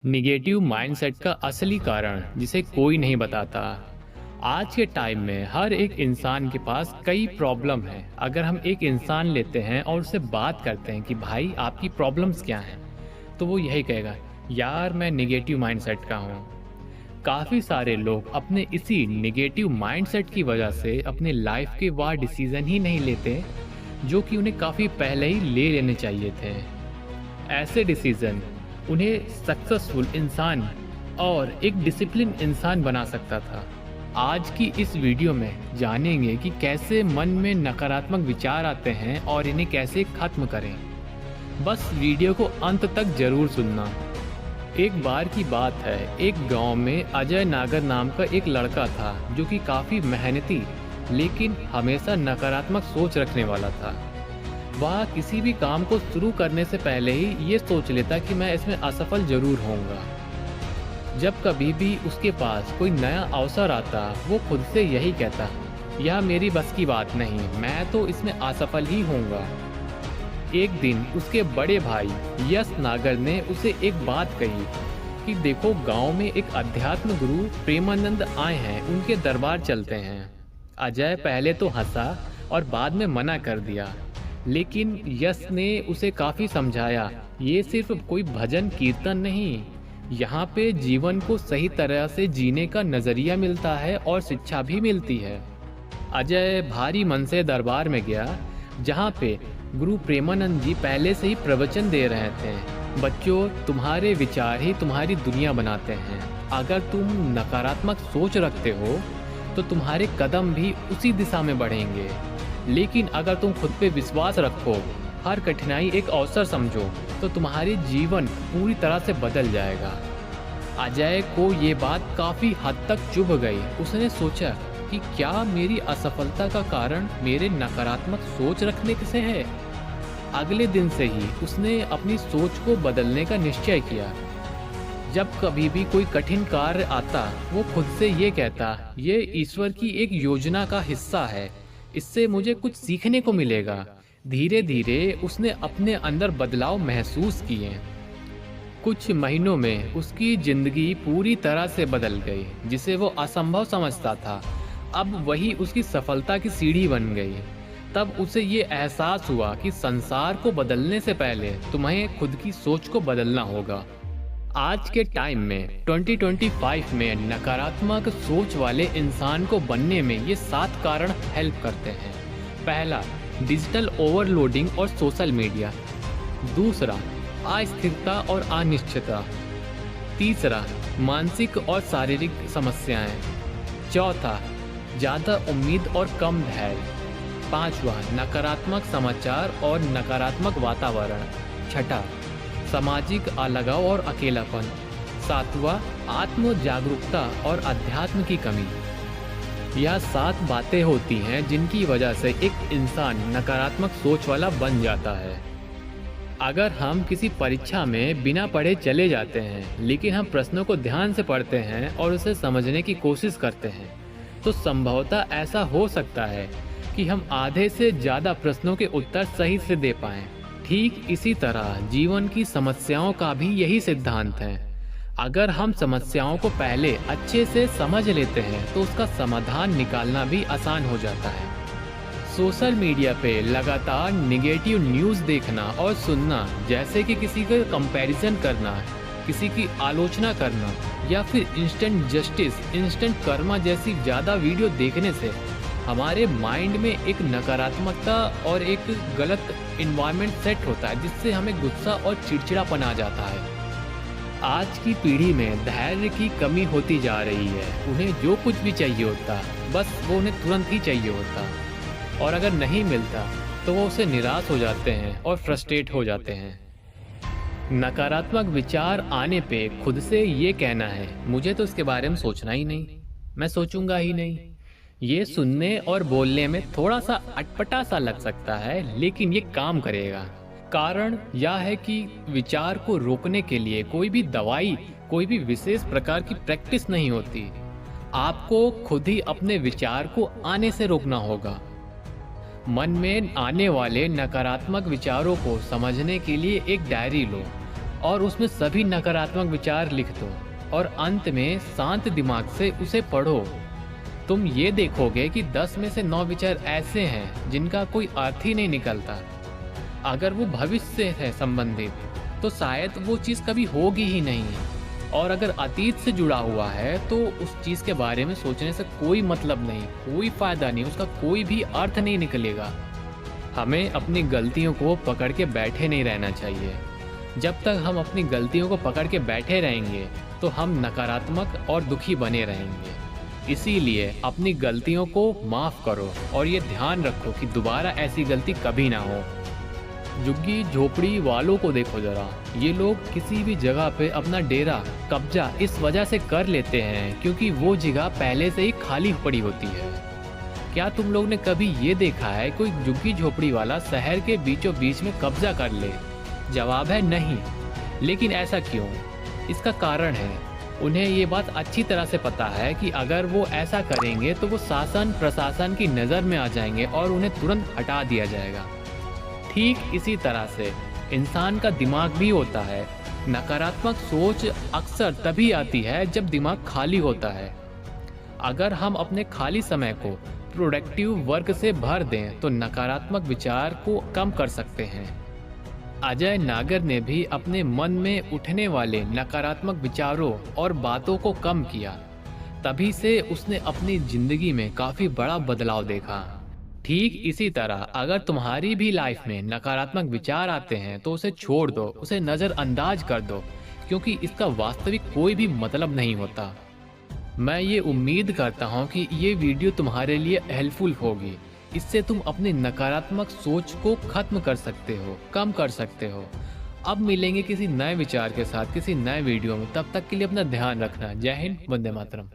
Negative mindset का असली कारण जिसे कोई नहीं बताता। आज के टाइम में हर एक इंसान के पास कई प्रॉब्लम है। अगर हम एक इंसान लेते हैं और उससे बात करते हैं कि भाई आपकी प्रॉब्लम्स क्या हैं, तो वो यही कहेगा, यार मैं निगेटिव माइंडसेट का हूँ। काफ़ी सारे लोग अपने इसी निगेटिव माइंडसेट की वजह से अपने लाइफ के वह डिसीज़न ही नहीं लेते जो कि उन्हें काफ़ी पहले ही ले लेने चाहिए थे। ऐसे डिसीजन उन्हें सक्सेसफुल इंसान और एक डिसिप्लिन इंसान बना सकता था। आज की इस वीडियो में जानेंगे कि कैसे मन में नकारात्मक विचार आते हैं और इन्हें कैसे खत्म करें। बस वीडियो को अंत तक जरूर सुनना। एक बार की बात है, एक गांव में अजय नागर नाम का एक लड़का था जो कि काफ़ी मेहनती लेकिन हमेशा नकारात्मक सोच रखने वाला था। वह किसी भी काम को शुरू करने से पहले ही ये सोच लेता कि मैं इसमें असफल जरूर होऊंगा। जब कभी भी उसके पास कोई नया अवसर आता, वो खुद से यही कहता, यह मेरी बस की बात नहीं, मैं तो इसमें असफल ही होऊंगा। एक दिन उसके बड़े भाई यश नागर ने उसे एक बात कही कि देखो, गांव में एक अध्यात्म गुरु प्रेमानंद आए हैं, उनके दरबार चलते हैं। अजय पहले तो हंसा और बाद में मना कर दिया, लेकिन यश ने उसे काफी समझाया, ये सिर्फ कोई भजन कीर्तन नहीं, यहाँ पे जीवन को सही तरह से जीने का नजरिया मिलता है और शिक्षा भी मिलती है। अजय भारी मन से दरबार में गया, जहाँ पे गुरु प्रेमानंद जी पहले से ही प्रवचन दे रहे थे, बच्चों तुम्हारे विचार ही तुम्हारी दुनिया बनाते हैं। अगर तुम नकारात्मक सोच रखते हो तो तुम्हारे कदम भी उसी दिशा में बढ़ेंगे, लेकिन अगर तुम खुद पे विश्वास रखो, हर कठिनाई एक अवसर समझो, तो तुम्हारी जीवन पूरी तरह से बदल जाएगा। अजय को ये बात काफ़ी हद तक चुभ गई। उसने सोचा कि क्या मेरी असफलता का कारण मेरे नकारात्मक सोच रखने से है। अगले दिन से ही उसने अपनी सोच को बदलने का निश्चय किया। जब कभी भी कोई कठिन कार्य आता, वो खुद से ये कहता, ये ईश्वर की एक योजना का हिस्सा है, इससे मुझे कुछ सीखने को मिलेगा। धीरे धीरे उसने अपने अंदर बदलाव महसूस किए। कुछ महीनों में उसकी जिंदगी पूरी तरह से बदल गई। जिसे वो असंभव समझता था, अब वही उसकी सफलता की सीढ़ी बन गई। तब उसे ये एहसास हुआ कि संसार को बदलने से पहले तुम्हें खुद की सोच को बदलना होगा। आज के टाइम में 2025 में नकारात्मक सोच वाले इंसान को बनने में ये 7 कारण हेल्प करते हैं। पहला, डिजिटल ओवरलोडिंग और सोशल मीडिया। दूसरा, अस्थिरता और अनिश्चितता। तीसरा, मानसिक और शारीरिक समस्याएं। चौथा, ज़्यादा उम्मीद और कम धैर्य। पांचवा, नकारात्मक समाचार और नकारात्मक वातावरण। छठा, सामाजिक अलगाव और अकेलापन। सातवां, आत्म जागरूकता और अध्यात्म की कमी। यह 7 बातें होती हैं जिनकी वजह से एक इंसान नकारात्मक सोच वाला बन जाता है। अगर हम किसी परीक्षा में बिना पढ़े चले जाते हैं, लेकिन हम प्रश्नों को ध्यान से पढ़ते हैं और उसे समझने की कोशिश करते हैं, तो संभवतः ऐसा हो सकता है कि हम आधे से ज़्यादा प्रश्नों के उत्तर सही से दे पाएं। ठीक इसी तरह जीवन की समस्याओं का भी यही सिद्धांत है। अगर हम समस्याओं को पहले अच्छे से समझ लेते हैं तो उसका समाधान निकालना भी आसान हो जाता है। सोशल मीडिया पे लगातार निगेटिव न्यूज़ देखना और सुनना, जैसे कि किसी का कंपैरिजन करना, किसी की आलोचना करना या फिर इंस्टेंट जस्टिस, इंस्टेंट कर्मा जैसी ज़्यादा वीडियो देखने से हमारे माइंड में एक नकारात्मकता और एक गलत इन्वायरमेंट सेट होता है, जिससे हमें गुस्सा और चिड़चिड़ापन आ जाता है। आज की पीढ़ी में धैर्य की कमी होती जा रही है। उन्हें जो कुछ भी चाहिए होता, बस वो उन्हें तुरंत ही चाहिए होता, और अगर नहीं मिलता तो वो उससे निराश हो जाते हैं और फ्रस्ट्रेट हो जाते हैं। नकारात्मक विचार आने पे खुद से ये कहना है, मुझे तो इसके बारे में सोचना ही नहीं, मैं सोचूंगा ही नहीं। ये सुनने और बोलने में थोड़ा सा अटपटा सा लग सकता है, लेकिन ये काम करेगा। कारण यह है कि विचार को रोकने के लिए कोई भी दवाई, कोई भी विशेष प्रकार की प्रैक्टिस नहीं होती। आपको खुद ही अपने विचार को आने से रोकना होगा। मन में आने वाले नकारात्मक विचारों को समझने के लिए एक डायरी लो। और उसमें सभी नकारात्मक विचार लिख दो और अंत में शांत दिमाग से उसे पढ़ो। तुम ये देखोगे कि 10 में से 9 विचार ऐसे हैं जिनका कोई अर्थ ही नहीं निकलता। अगर वो भविष्य से है संबंधित तो शायद वो चीज़ कभी होगी ही नहीं, और अगर अतीत से जुड़ा हुआ है तो उस चीज़ के बारे में सोचने से कोई मतलब नहीं, कोई फायदा नहीं, उसका कोई भी अर्थ नहीं निकलेगा। हमें अपनी गलतियों को पकड़ के बैठे नहीं रहना चाहिए। जब तक हम अपनी गलतियों को पकड़ के बैठे रहेंगे तो हम नकारात्मक और दुखी बने रहेंगे। इसीलिए अपनी गलतियों को माफ़ करो और ये ध्यान रखो कि दोबारा ऐसी गलती कभी ना हो। झुग्गी झोपड़ी वालों को देखो जरा, ये लोग किसी भी जगह पे अपना डेरा कब्जा इस वजह से कर लेते हैं क्योंकि वो जगह पहले से ही खाली पड़ी होती है। क्या तुम लोग ने कभी ये देखा है कोई झुग्गी झोपड़ी वाला शहर के बीचों बीच में कब्जा कर ले? जवाब है नहीं। लेकिन ऐसा क्यों? इसका कारण है उन्हें ये बात अच्छी तरह से पता है कि अगर वो ऐसा करेंगे तो वो शासन प्रशासन की नज़र में आ जाएंगे और उन्हें तुरंत हटा दिया जाएगा। ठीक इसी तरह से इंसान का दिमाग भी होता है। नकारात्मक सोच अक्सर तभी आती है जब दिमाग खाली होता है। अगर हम अपने खाली समय को प्रोडक्टिव वर्क से भर दें तो नकारात्मक विचार को कम कर सकते हैं। अजय नागर ने भी अपने मन में उठने वाले नकारात्मक विचारों और बातों को कम किया। तभी से उसने अपनी जिंदगी में काफ़ी बड़ा बदलाव देखा। ठीक इसी तरह अगर तुम्हारी भी लाइफ में नकारात्मक विचार आते हैं तो उसे छोड़ दो, उसे नज़रअंदाज कर दो, क्योंकि इसका वास्तविक कोई भी मतलब नहीं होता। मैं ये उम्मीद करता हूँ कि ये वीडियो तुम्हारे लिए हेल्पफुल होगी। इससे तुम अपनी नकारात्मक सोच को खत्म कर सकते हो, कम कर सकते हो। अब मिलेंगे किसी नए विचार के साथ किसी नए वीडियो में। तब तक के लिए अपना ध्यान रखना। जय हिंद, वंदे मातरम।